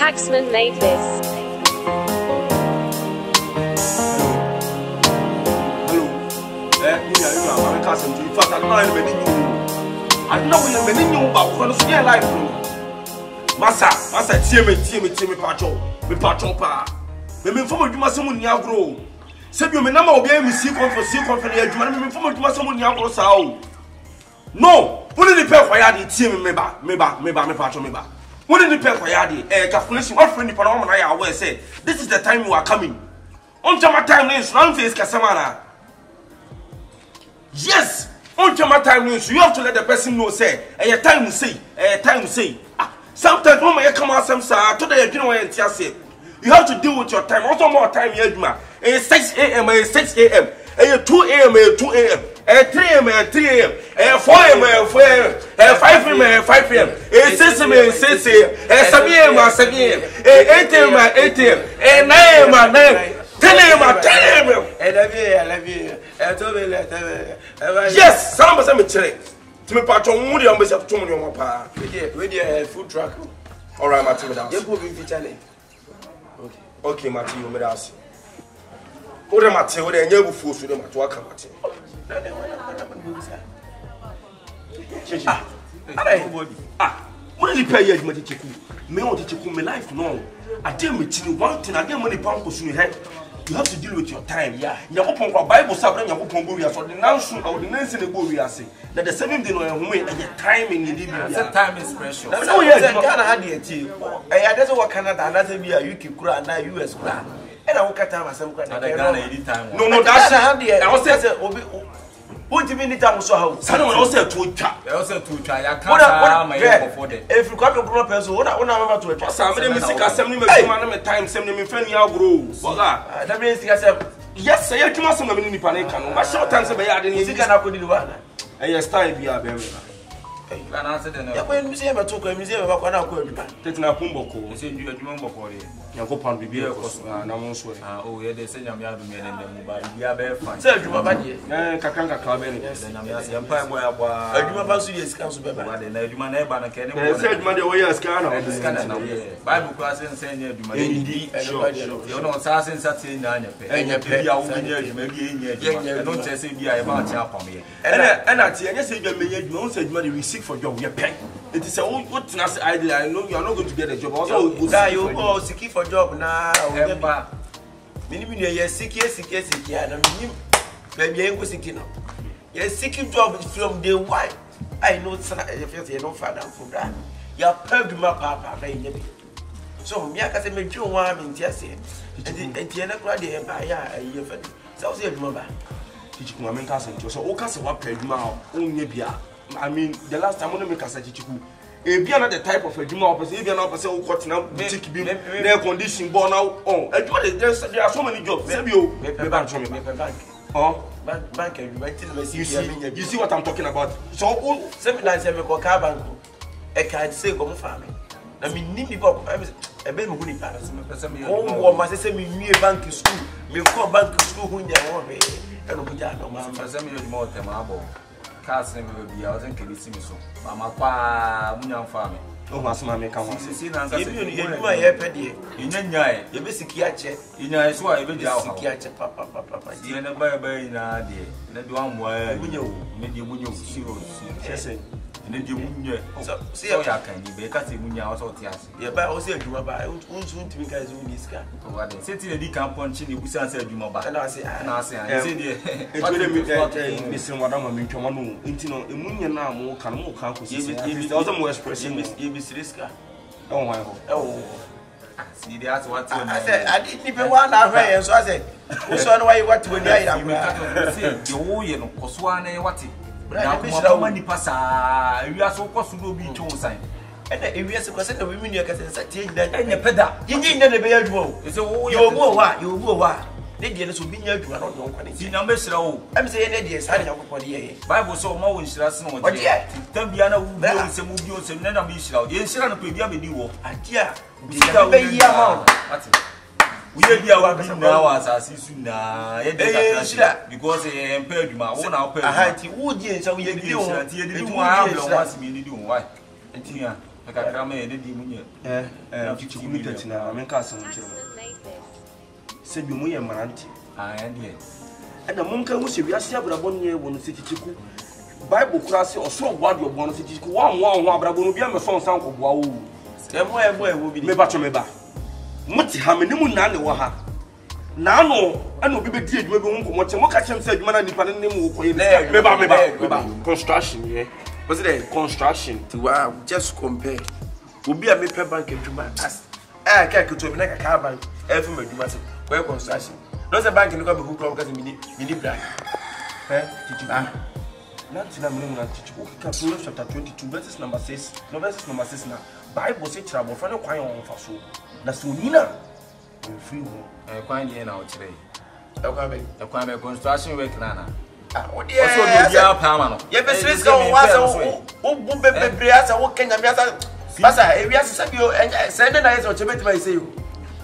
Taxman made this. Hello. I'm cousin to you. Fact, I don't know anything new. I know you're many new about what is your life. Massa, tear me, patcho, me patcho pa. Me inform you must someone grow. Said you may number of game see conference, you me inform you must someone grow. No, put in the pair for yadi, tear me back, me patcho me back. Put in the pair for yadi, calculation, what friend the Panama I always say, this is the time you are coming. On my time is round face Casamana. Yes, on my time is you have to let the person know, say, a time to say, sometimes when I come out, some today you know what I say. You have to deal with your time. Also, more time, Yedma. 6 a.m., 6 a.m., 2 a.m., 2 a.m., 3 a.m., 3 a.m., 4 a.m., 4 a.m., 5 a.m., 5 a.m., 6 a.m., 6 a.m., 7 a.m., 7 a.m., 8 a.m., 8 a.m., 9 a.m., 9 a.m., 10 a.m., 10 a.m. Yes, some of them check. To me, patron, Moody, I'm going to your papa. With your food truck. All right, Matthew. You're moving to Channel. Okay, Matthew, you may ask. What am I telling you? You're forced to them to work. What did you pay your money to me? Want to me life? No, I didn't meet you one thing. I didn't money pound in your head. You have to deal with your time. Yeah, you have to Bible subject. You have to go so the now soon or the next in the go we are saying that the 7th day no and the timing you did. The time is precious. No, yeah, Ghana had the tea. I that's what Canada and that's a UK kura and a US kura. And I will cut out some kind of Ghana anytime. No, that's handy. I was saying, what do you mean? Time so someone also to try. Also to try. I can't my for them. If you come to grow person, what I want to try. Somebody music assembly make time send me friend you grow. That means yes, I came out some in the panic. But short times about the music and I could do one. Yes, time be a baby. Can answer the museum. I took a museum of one hour. Taking a pumboko. You said you had remember for it. You go pound be a cost. Oh, yeah, they say I'm young men and them, but we are very fine. Sir, you are bad. Kakanga club. Yes, and I'm the empire where I do about 2 years council. But then you man ever can said money away as Ghana. Bible class and saying you know, Assassin Saturday night, and you pay out maybe in your don't say be about chap me. And I say, you don't say money we seek for job, we are paying. It is a what idea. I know you are not going to get a job. Also, you go seeking for job now. Minimum, yes, seek, and I'm maybe I was seeking. Yes, seeking job from the wife. I know, if you don't find out for that. You are perfect, my papa, baby. So, Miaka said, make you one in Jesse. And the end of the empire, a year for so say, remember. Teach my main cousin, so all cast what paid now, only Bia. I mean, the last time when I make a Sachiku. If you are not the type of a Juma opposite, if you are not a person who got now, their condition born out. Oh, there are so many jobs. Bank. Oh, bank, you see what I'm talking about. So, 7 nights, I call car bank. I can't say, come farming. I mean, Nimby Bob, a baby who pass. Oh, must say me near bank school. Me call bank school when they are away. I don't know, for some years more than my boy. Casting will be out and can see me so. Mamma, Munyan farming. Oh, Master, make come on. See, Nancy, you are a petty. In your you basic catcher. In your so I will catch papa. You never bury in a day. Let one word when you made you see. And then you see, I can be cutting when you are also tears. Yeah, but I was saying you about who's to me guys in this car. Sitting in the camp on Chini, we said you about. And I say, it's really missing what I'm going to do. Intino, a million now more can more campus. It's also more expressing this car. Oh, my God. Oh, see, that's what I said. I didn't even want to wear, so I said, what's on why you want to wear? You know, Coswane, what? Now, money pass. You are so possible to be chosen. And if you are so concerned, we mean you can say that and your pedal. You need never be a duo. It's a war. You go what? You go what? They did so be near you. I don't know. See, number slow. I'm saying that yes, I don't know the Bible so more in Strasno. But yet, Tambiana will be some movies and then I'm be slow. Yes, I don't know. Adia, we are here now as I see soon because I am paid my own output. I had to wood, yes, so we didn't want to be doing why. And here, Kakama, and did you? If you meet it now, I'm in Castle. Said you, my auntie. I am here. And the monk was a Yasia 1 year when the city chiku. Bible class or so what your bonus city one, but I will be a son of wow. Somewhere will be me batch me back. Muti Haminum Nana Waha. Now, I know be did we won't catch him said man and the construction, yeah. Was it construction to just compare? Will be a paper bank to my ass. I can't go to a car bank every month. Where construction? Not a bank in the who because mini black. Did you not chapter 22, verses number 6, no verses number 6 now. Bible say trouble for no quiet on for so. That's so Nina. Free home. Quite near now today. A crime construction work, Nana. Oh, dear, yes, let's go. Who can Massa, if you have to send an eyes or to make my say you.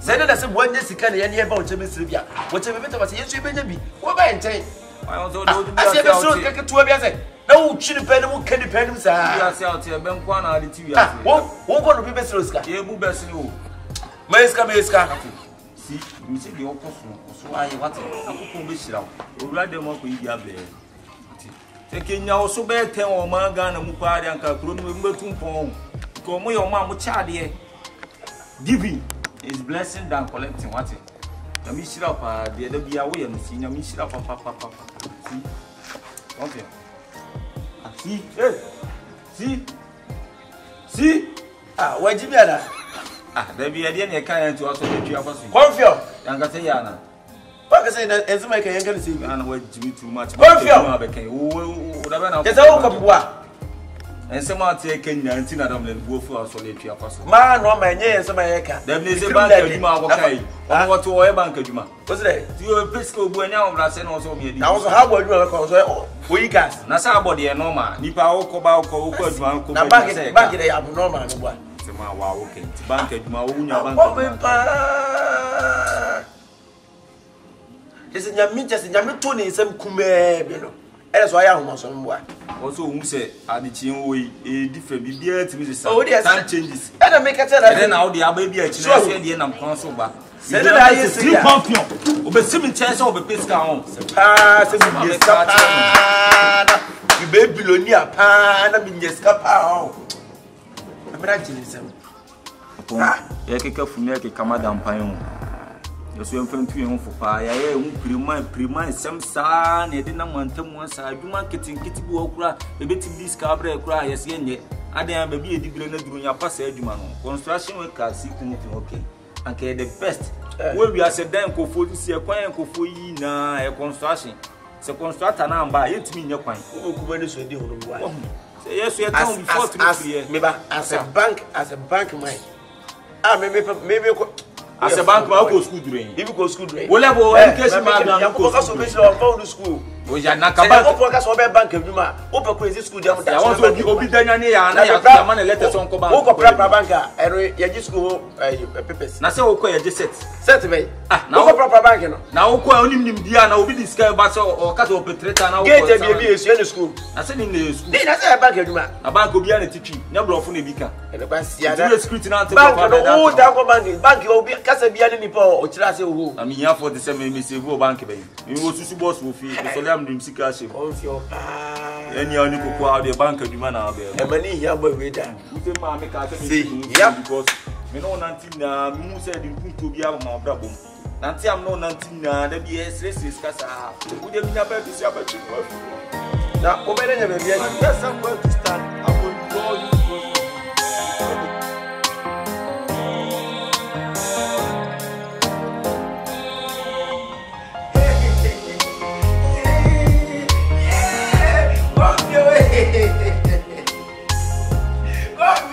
Send us a 1 year can any about Jimmy Sylvia. Whatever bit of us, yes, you may be. What I say? I also don't get to a visit. No, chili pen who can depend on yourself. Benquana, the two. Won't go to be best. You move best. Meska. See, you see the opposite. So I want to wish out. We'll write them up with you. Taking now so bad 10 or Magan and Mupari and Kakrum. Come your mom, Charlie. Giving is blessing than collecting what it. The mission up the other be away and see your mission up, Papa. See, okay. See, why did you better? There be a DNA kind to us on the tree of us. Confio, and Gatayana. What I say that as my can see, and wait to be too much. Confio, whatever. There's all of what. And someone taking 19 of them and go for us on the tree of us. Man, no, my name is America. There is a bank of Juma, okay. What to a bank of Juma? What's that? You a Pisco Bueno, and also me. Now, how about you? We can. Nasa body and normal. Nipa Okoba, bank they have normal. Okay. Bank at Maunia Bank. Isn't your meat in Yamitoni, some Kume? That's why I almost somewhere. Also, who say, I did you a different beer to Mrs. Oh, yes, time changes. And I make a tell then now the baby at the end of console. Said I see pumpkin. Over 7 chance of a pisca home. You baby Lonia pan, I mean, yes, Capao. I'm writing some. Yaki for me, Kamadam Payon. You swim from 2 home for pie. Prima, some son, I didn't want them once. I do marketing kitty walk, the bit of this cabra cry, yes, yet. I dare be a degree during your passage, man. Construction workers see okay. Okay, the best. When we are said, then go for this year, quiet go for ye na a construction. So construct an arm by it mean your point. Yes, we are down before 3 years. Maybe as a bank, mine. Maybe as a bank, I'll go school drain. If you go school drain, we'll have education, madam. You go to school. We are not going to bank of Juma. Open crazy school. I want to be done. I have money letters on Coba. Who proper banker? And you just go papers. Now, so okay, just set me. Now, proper banker. Now, only Diana will be discovered or cut off a traitor. Now, get a baby in school. I said in the school. Then I say a bank of Juma. A bank will be a teaching. Never often a beacon. And the bank, scrutiny out the bank will be Casabian in Nipo or Chassi. I mean, you for the same Mr. Bank. You go to boss will feel dream seekers of your any only the bank of human out there. And many young boy with them. Because we know nothing. Moon said in to be out of my brother. Nancy, I'm no nothing. The BS is Casa. Would you be about to see about you? Now, over there, yes, I'm going to start. I will call you.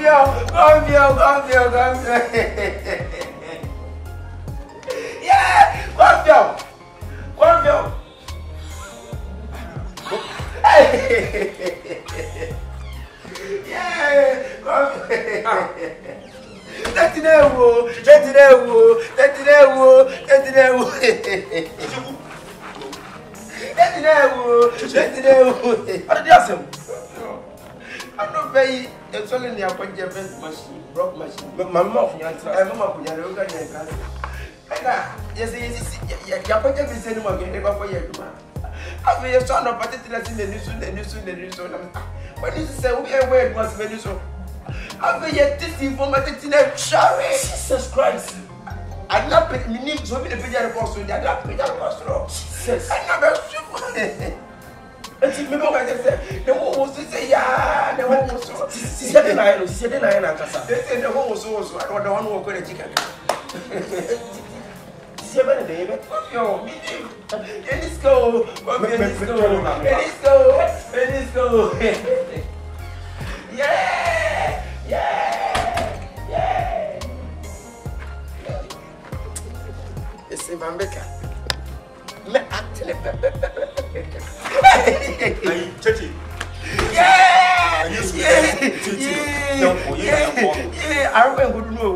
Yeah, I'm not very. It's only near point your best machine, broke machine. But my mouth, Mamma, you are going to yes, your point of the cinema can never for you. I feel your son of particulars in the news, the news, the news. What is the way it was very so? I feel yet this informative sorry, Jesus Christ. I'm not picking so many video reports with that. I'm not super. Remember what I said? The one was to say, yeah, the one was so. She said, I said, they said the one was so. I don't want to go to the chicken. Seven day, yo, let's go, let's go. Yeah. It's in Van Becker. Chachi. Yeah. I remember good know.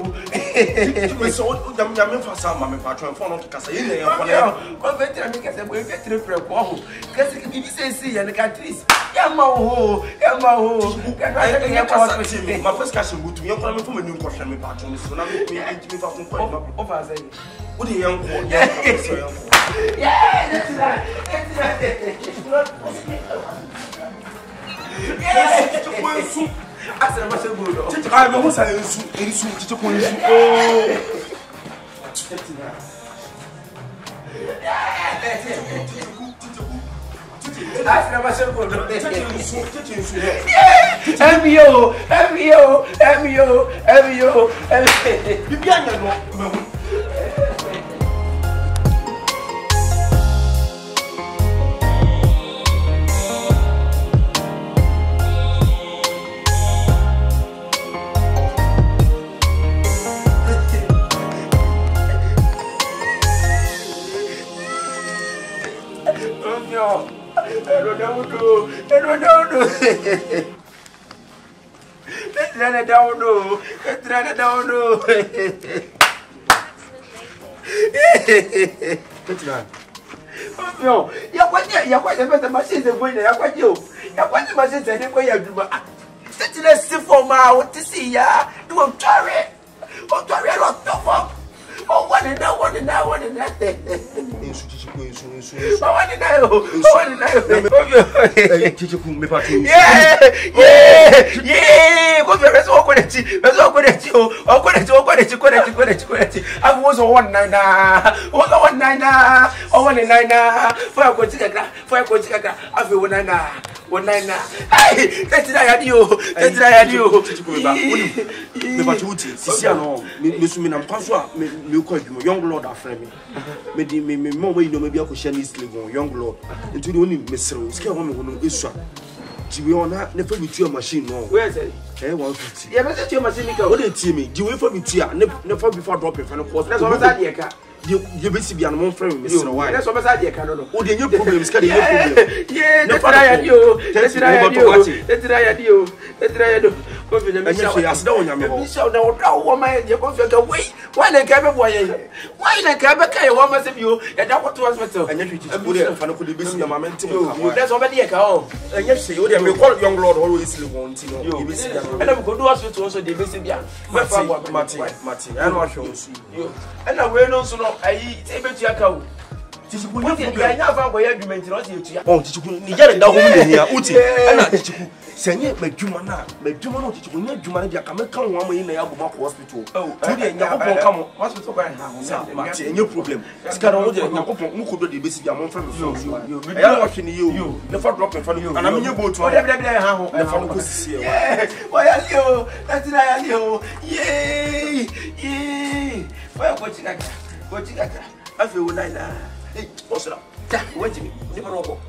So I'm in for some mammy patron for not to cast in there. I'm better make us a way better for a wall. Because if you say, and the countries, Yamaho, my first casting would be coming from a new question. My patron is not me of us. What do you young for? Yeah, that's right. I said, I'm so good. I'm almost in soup to point. I never said good. MBO. No, you're quite the better machine than when you're quite you. You're quite the machine than when you're doing. Let's see for my what to see ya. Do a carry. Oh, carry a lot of fun. Oh, what did I want to know? What did I say? Yeah. Go for us. I was on 1 9 1 9 1 9 for Cochica. I feel 1 9 1 9. Hey, that's I had you. That's I had you. Young Lord, our friend. Maybe more you know, maybe I could share this young Lord into the only Mr. Scare woman Israel. Giviona never with your machine. No, where's it? 150. Yeah, but your machine. What did you mean? You wait for me, never before dropping from the course. That's what I car. You basically are one friend, Mr. White. That's what I cannot. Oh, the new problems. Yeah, that's what I had you. That's what I had you. That's what I had you. That's what I had you. Why the cabin boy? Why the cabin? What must you? And that was hospital. And you could be busy. That's already a cow. And yes, you would call young Lord always want you. And I could do hospital also. The basic young Martin. I know you. And I will also. I able to account. I never go argument. Oh, you get it down here. Uti, and Sanya, my Jumana, you can make one way in the hospital. Oh, come hospital by Martin, no problem. Scarlet, who could be busy among friends. I am watching you, never drop in front of you, and I'm in your boat to never see you. Why are you? That's I you. Yay! Well, what you got? I feel like that. Hey, what's up? Wait a minute. Never know.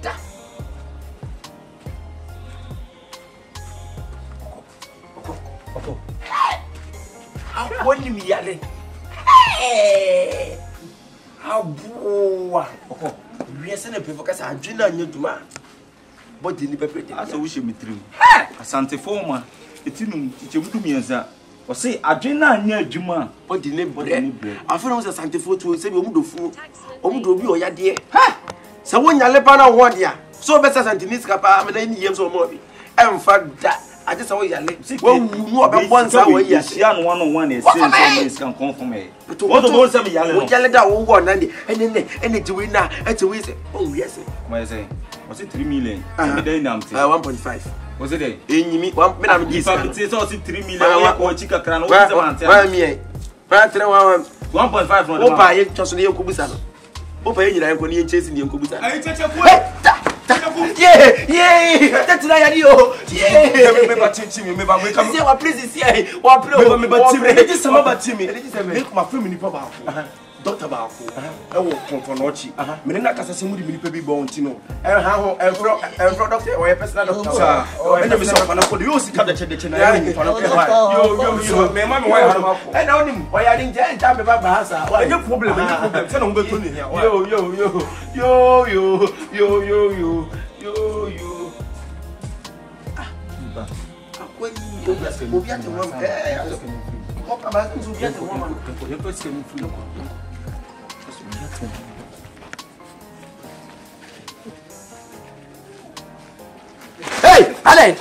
How you yelling? Hey! How boo! We are sending people because I'm doing a new demand. But the paper, I wish you me through. Asante Forma, it's in me as that. Or say, I did not near Juma. What the name? I found a Santa Foto say, we would fool. Omudo bi oya de ha so wonya lepa na ho dia so better Santinis kapa am na years or more emfa da I just saw you. Well, you are once away. Yes, young 1 is can come from me. What about some young one and the winner and to win. Oh, yes. Was it 3 million? 1.5. Was it a? In me, 1 minute. It's also 3 million or chica crown. 1.5 from the buy it just near Kubusano. Open it and when you chasing the Kubusano. Yeah, that's an idea. Yeah, remember teaching me. Remember, we come here. Please, yeah, what make my family power. Doctor Bafo, I will come for Nochi. Menina Casasimudi will be born to know. And how and doctor or a personal doctor. And I'm so for you, see, come the channel. You, mamma, why I know him. Why I didn't tell me about Bahasa. Why your problem? Tell him to me. Hey, Alan!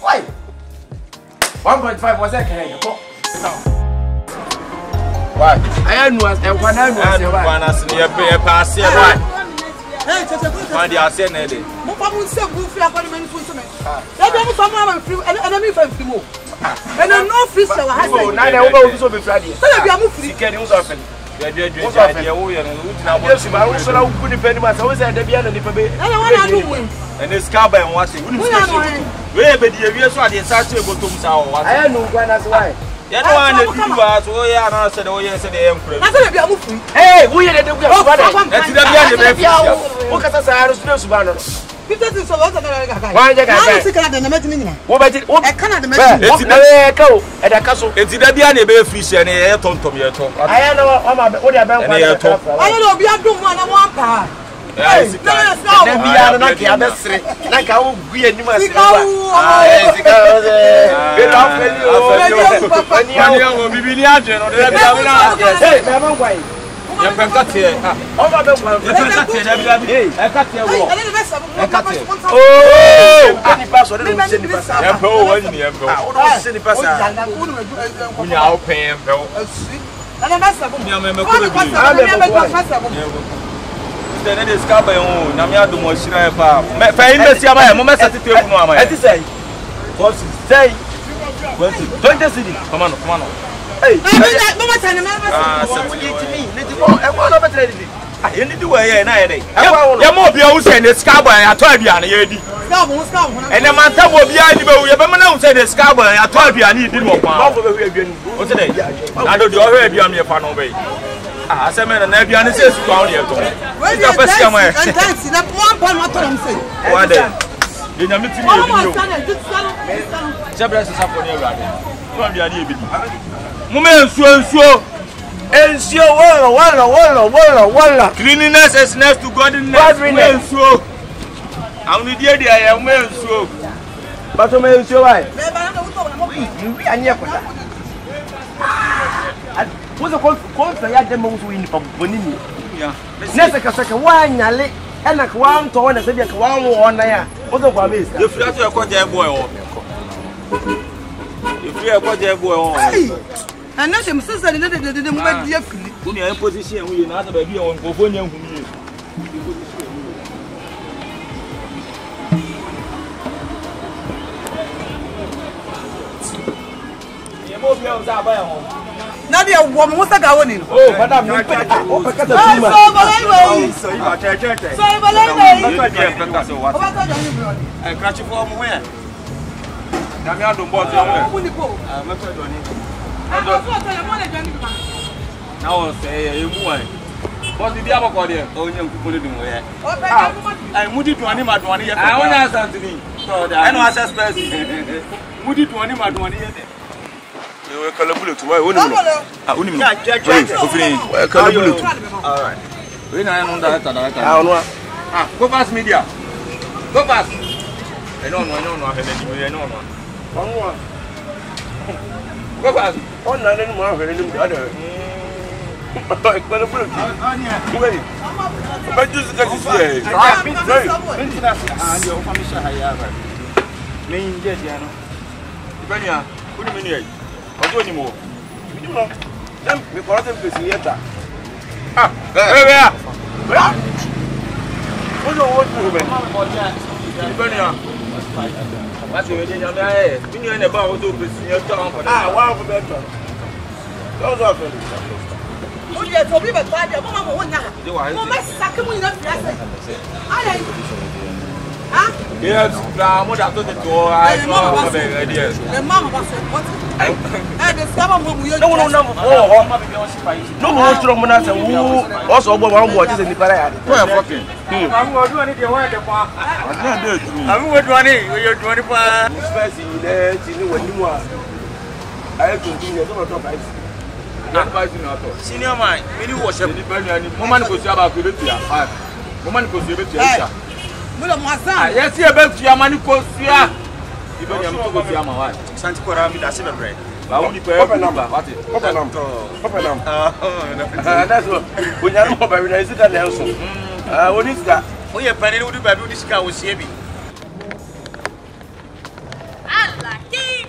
Why? 1.5 was that? Why? I know as a one as near pass here. Why? Hey, find the Arsenal. Mopam say go free apartment for some. Let them from free enemy for free more. And I know free so has no na na go so be Friday. So be am free. Can you so friend? You so na go depend ma so say da bia na nipa be. And this car by what we be the so dey start to go to Musa or what. I know Ghana so why. You know one dey do what so yeah na say the say dey emperor. Na say be am free. Hey, we dey do go bad. Na ti da bia dey be. O kasa sa aro so ba no. 50 so what na. Why dey ga. Na see Canada na metimi nyina. Wo ba ti o Canada metimi. Eti na ka o e da ka so. Eti da bia na be free share na ye tontom ye to. Aya na o ma o dey ban kwa. Aya na obi adum mo na mo ampa. Hey, na bia na ka abesre. Na ka o gu ani ma se ba. Ah, sika o se. Be la feli o. Ani o bibili adwe no de bia na. Hey, na man kwai. You can cut here. Oh, hey, you need to wear na day. You mo be o say the scarbor ato abiane ye di. And the man tell obi ani be we be na say the scarbor ato abiane di mo pa. O say dey. Na do the o hwe abiane ye pa no be. Ah, say me na abiane say su kwa o ye to. Ka pesi am e. Dance na one pan motor am say. What dey? You na meeting me video. Jabra say sapon ye rade. So abiane ye bi. Ensure wala. Cleanliness is next to godliness. I'm the dear I am ensure. But I'm ensure why? What's the call for your demos win for Bonini? Nesaka one yale and a one to one and said one there. What's the problem? If you are quite a boy, if you are quite a boy. And not him sister the moment dear free. When you are in position, we are not baby on Govonia. Nadia, woman, what's that going? Oh, madam, you put it up. I crash you for where? Namia don't bother. Now say you why. What did you have got there? Oh, you put it in where? I moved to animal one year. I want to ask something. I know access person. Moved to animal 1 year. You will call a bullet to my own. I wouldn't call a bullet. All right. We know that. I know. Go past media. Go past. I don't know. Go past. Oh, no, no more. I don't know. But just because it's here. Main Jediano. Benya, who do you mean? What do you know? You know, then we got them to see it. Ah, where? What do you want to do? Benya. What's the idea? You know about to see your town. Ah, wow, better. Those are good. Oh, yeah, to be better. Mama, one now. Mama, sucking me up. Yes, I'm not to the door. I know the ideas. The mama was what? I discovered no more strong man. Who also one watches in the parade. I'm going to do anything. I'm going to do anything. You're 25. When you are, I have to do the senior man, many worship. Woman goes about to the woman goes to the yes, you bet your money cost ya. Even your mother was your wife. Santi Corami, that's a bread. I only pay up a number. What is open them? That's what we are not very nice. What is that? We are planning to do this car with Sebi. Allah, king,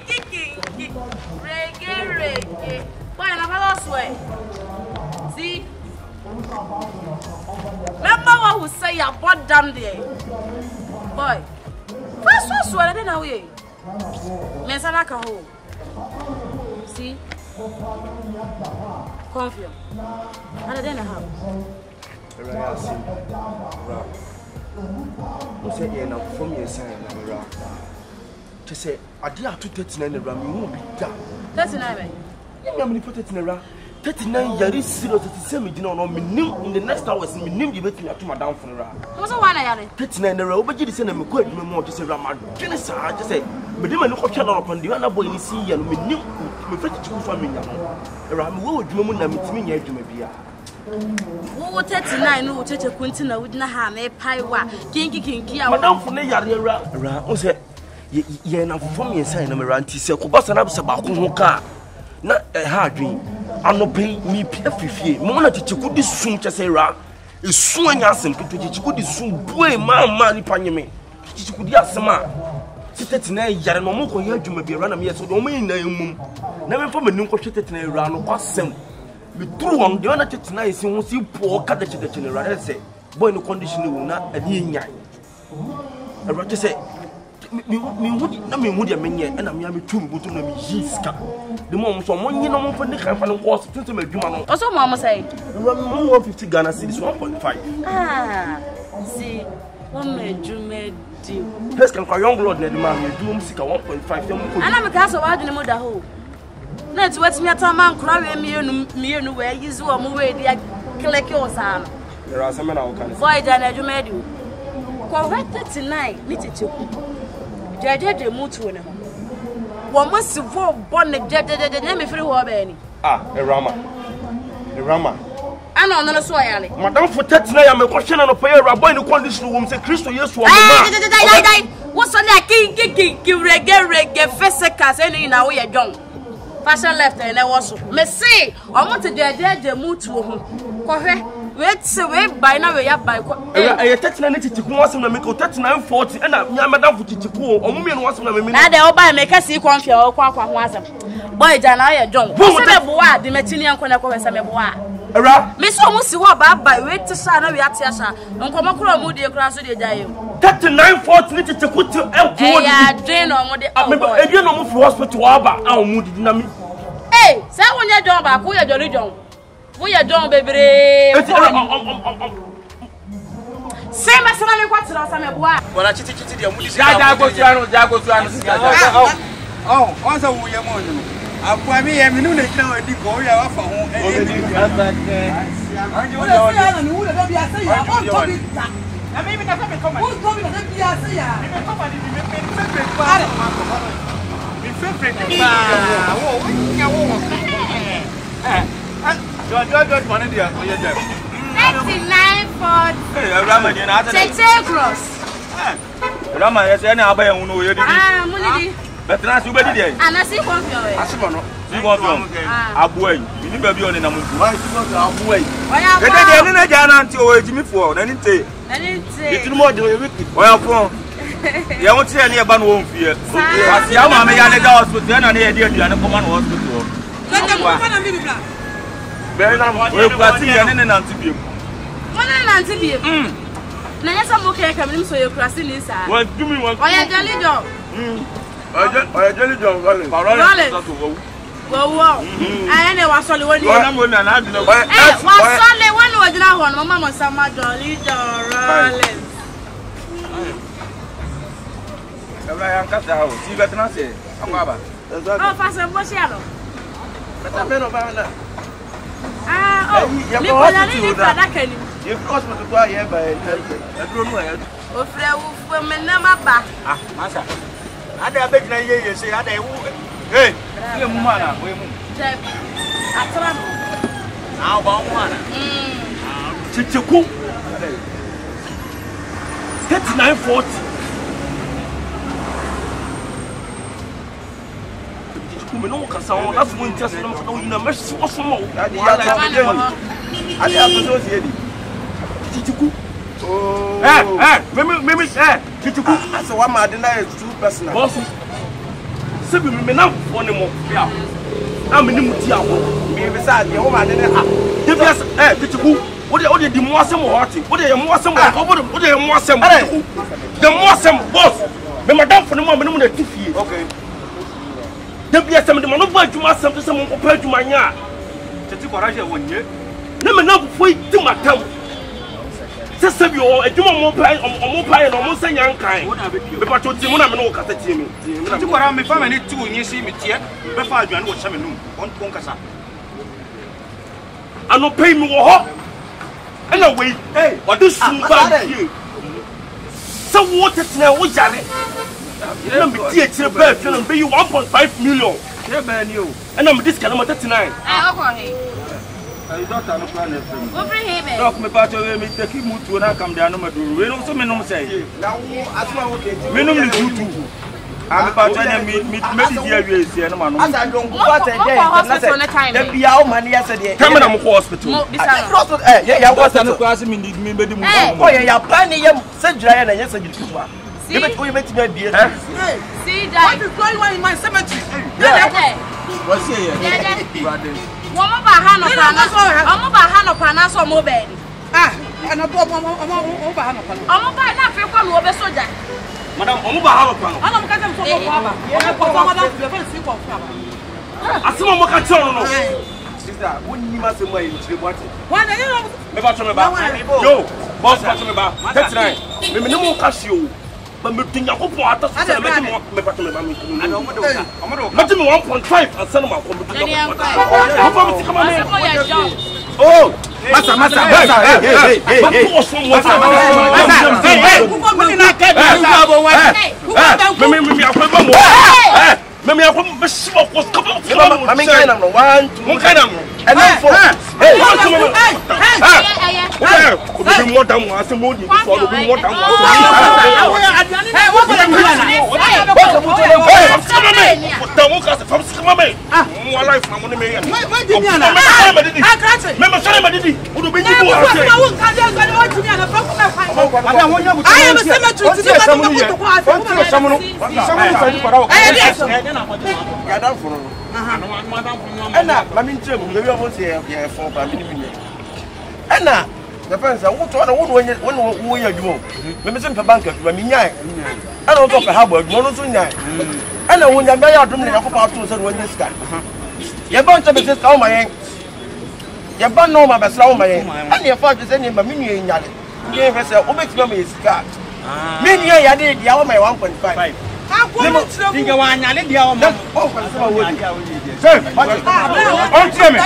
reggae. Why am I lost way? See? Remember what who say you bought damn there? Boy, first one swallow then away. Mensana ka home. See? Confirm. And then I have. No say you now from your sign na to say I did 239 rand you won't be down. 39 man. You know me put it in rand. 39 years serious to say me dinner no me nim in the next hours me nim you bet me to madam for rand. What's one yare? 39 rand obeji dey say na me go adwuma mo to say rand dwene sa just say me dey me no kwatwa na upon dey na boy ni si ya no me nim me fetch chiku fa me nya no. Rand me wo adwuma mu na me timi nya adwuma bia. Wo 39 no cheche kunti na wudina ha me pai wa kinki a madam for na yare rand o say ye na from your sign na me rand ti say ko basa na be ba ko ho ka na ha adwen anope mi pia fifie mo na chichiku di sum chese ra esu anya asem to chichiku di sum bue ma ni panyeme chichiku di asema siteti na yare no mo ko ya adwuma bi ra na me yeso do mo ina emum na me fa mani ko hweteti na ra no kwasem mi tru won de na teti na esi ho si po ka da chede ra na se boy no condition wo na ani nyan ra chese mi hudi na mi hudi amenye na mi ame tum butu na mi yiska de mo so mo nyi na mo fa ne kan fa ne course tinto ma dwuma no o so mo say 150 Ghana cedis 1.5 see one me dwuma di first kan kwa young lord na de ma mi dwum sika 1.5 dem ko ana me ka so wa dwene mo da ho na ti wetimi ata man kura we mienu we yizu o mo we dia kleke o sa no there are some na o kan boy da na dwuma di ko 39 ni tete Jeje mutu na. Wo must vo born jeje na me free ho ba ni. Rama. Ana ono so ya le. Madam for 39 ya me question na no pay boy ni condition wo say Kristo Yesu o ma. Dai. Wo so na ki reggae physical say ni na wo ye dwon. Fashion left na wo so. Me say o mo te jeje mutu ho. Ko hwe wait say we buy na we ya buy ko e 39 titiku wasem na me ko 3940 na nya madam fu titiku o mu me no wasem na me na de o buy me ka si confia o kwa ho asem boy ja na ya John wo se be boa de matini enko na ko wesa me boa era me so mu si wo ba buy wait sha na we atia sha nko makro mu de kura so de jaye 3940 titiku ti enko ya drain no mu de e bi no mu fu hospital aba a mu di na me say wonya John ba ko ya John we are done bebre say ma sana me kwatira sa me boa wala chiti de mu di jago suano onsa wo ye mo no akwa mi ye mi nu na kira odi ko ya wa fa ho anji wo ya ni wo le bi ase ya o to bi ta na me ta me koma wo to bi na bi ase ya me koma di me fe pare mi fe wo nya wo do money there for your job 3940 Rama ni na ta Cheche cross Rama yes any aba ye unu ye di mo ni but na si ubedi dey ana si confio we asimo no si confio abu ayi ni ba bi oni na mu why si not abu ayi Ede de na jana anti o ejimi fo na ni te. Itu mo de wiki. Oya fo. Ya won tie na e ba no won fie. Asi ya ma me ya le da hospital na na ye de aduane ko ma no hospital. Kete ko na mi bibla. Be na we kwati ya ne na anti biem. Wona na anti biem. Na yesa mo ke ka mi so ye krasi ni sa. Won tumi won. Oya jolly dog. Oya jolly dog wale. Wale. Wow. I ne wa sole woni. Na mo na na aduna. Wa sole woni wo jina ho no mama sama jolly dog Rollins. Ela ya nkata ho. Si betna se. Akwaba. Oh, fasa mo si alo. Beta meno ba na. Mi ko na ni pada kani. Ye hospital to aye ba e duro nu aye. O fre wu fo me na maba. Masa. Ada abegina ye se ada ewu. Hey, ye mu mana, we mu. Jebi. Atra no. Na ba mu mana. Chichiku. 3940. Me no kasa on that's when just no you know mercy what's more Adi ya so sie di. Chichiku. Oh. Me Chichiku. Asa wa ma de na 2 personal. Boss. Sebi me na fo ne mo. Ya. Na me ni muti awo. Me be sa de wo ma de ne Debias Chichiku. What the mo asem ho ati. What the mo asem ho. What the mo asem. The mo asem boss. Me madam fo ne mo me no na tifie. Okay. Debias me de mo no ba adwuma asem to se mo pa adwuma nya. Tete courage wonye. Na me na fo ti matam. Se bi o adwuma mo pa no mo sanya nkan. Me pa to ti mo na me no kasa ti mi. Tete courage me fa me ni tu onye si mi tie. Be fa adwane wo chame num. On kasa. Ano pay me wo ho. And away, hey, what this here? So what is now? What are it? Let me teach you better and pay you 1.5 million. And I'm this kind of 39. I don't know plan FM. Over here. Talk me part of me take him to na come down no do. We no so me no say. Na wo asma wo ke. Me no me tutu. I'm part of me dia we see na ma no. Asa don ku part dey. Da bia o man ya se dey. Come na mo hospital. Ya hospital ko asi me need me be di mo. Oh ya plan ni yam se jira ya na ya se jira kuwa. Ebe ko yebe ti na bia. See that. What is going on in my cemetery? What's here? Brother. Womo ba ha no pana so. Omo ba ha no pana so mo be. Ana bo omo ba ha no pana. Omo ba na fe kwa no obe soja. Madam, omo ba ha no pana. Ana mo ka dem so ko aba. Ye ko so madam le fa si ko fa. Asimo mo ka tell no. Sister, woni ma se mo ayi tire boate. Wana ye no. Me ba to me ba. Yo, boss ba to me ba. That's right. Me no ka si o. But me think Yakopon ata so me ti me ba to me ba me. Ana omo do. Me ti me 1.5 and send ma ko me ti. How far me ti come on? Oh, masa. Hey. Me akwa be shiba ko couple of kilometers. I mean kind of 1 2 One kind of. And then 4. Hey, Hey, more than one so more than more than one. Ena the friends are what when you do. Me say pe bank aduma me nyai. Ena to pe habo aduma no so nyai. Ena wonya me ya dum ne yakopa to so wonya sika. Ye ban to be sika o mayen. Ye ban no ma be sra o mayen. Ena ye fa say nyama me nua nyale. Ye fe say o betima me sika. Me nua ya de dia o my 1.5. Dinga wa nyale dia o ma. O fa say wo di. Hey, on tell me.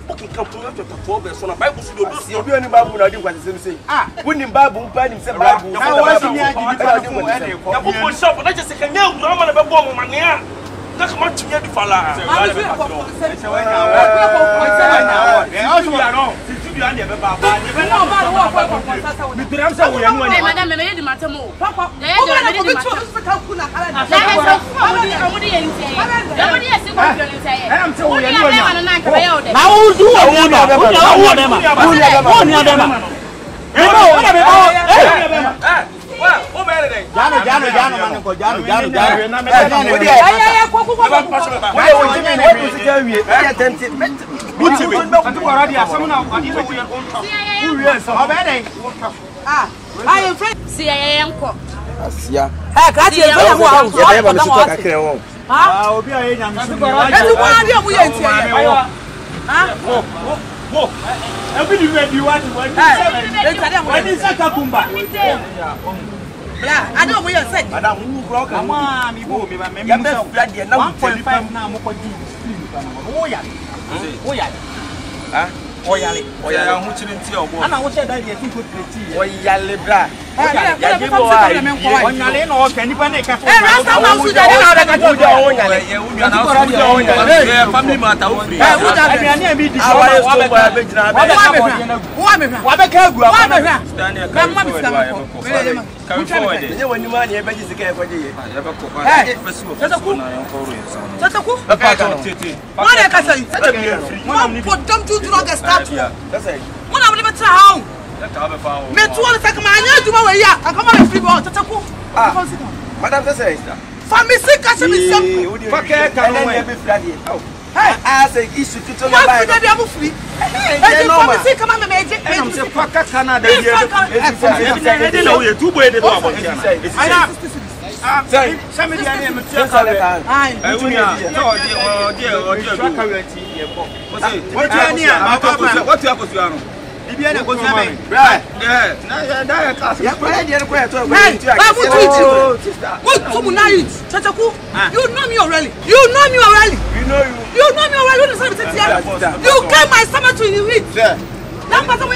Okay, come to the 4 verse on a Bible studio. You do any Bible, I do what the same. Winning Bible, banning some Bible. I was in the shop, and I just say, no, I'm going to go on my that's much to get the fella. Yeah, I know what you said. Madam, who broke a man? You best flag here now. 1.5 now. Oh, yeah. Oh, yeah. Oh, yeah. Oh, yeah. I'm watching it. And I was said that you could pretty. Oh, yeah, Libra. Me too on the second man, you do my yeah, and come on free ball to Taku. Madam says, family sick, I should be some packet and then be flatty. I say, is to tell you that they are free. And no sick, come on, the magic, and I'm saying, Paka Canada, I didn't know you're too bad. I know. Somebody Bibiana goes right. You know me already. You know me already. You know me already. You came my summer to the week. That's what I'm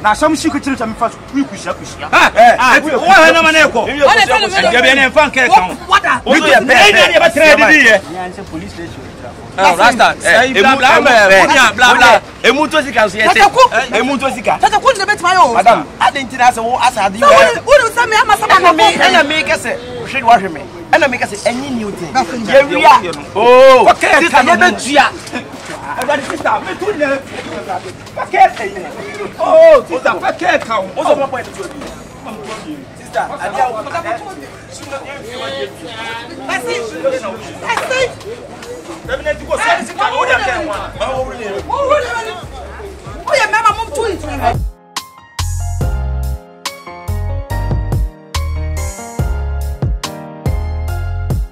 now some secret to me first we could share. What no man eko. You be an fan care town. What are you never tried police station. Rasta. Blah blah. Emuto sika so yete. Emuto sika. Tata ko de bet my own. Madam, I didn't say what asa di. Who say me am sama me and me kase. Hwe wa hwe me. And me kase any new thing. Oh. Okay, sister you be tua. Sister, me too ne. Packet. Oh, sister, packet count. What's the point to you? Sister, I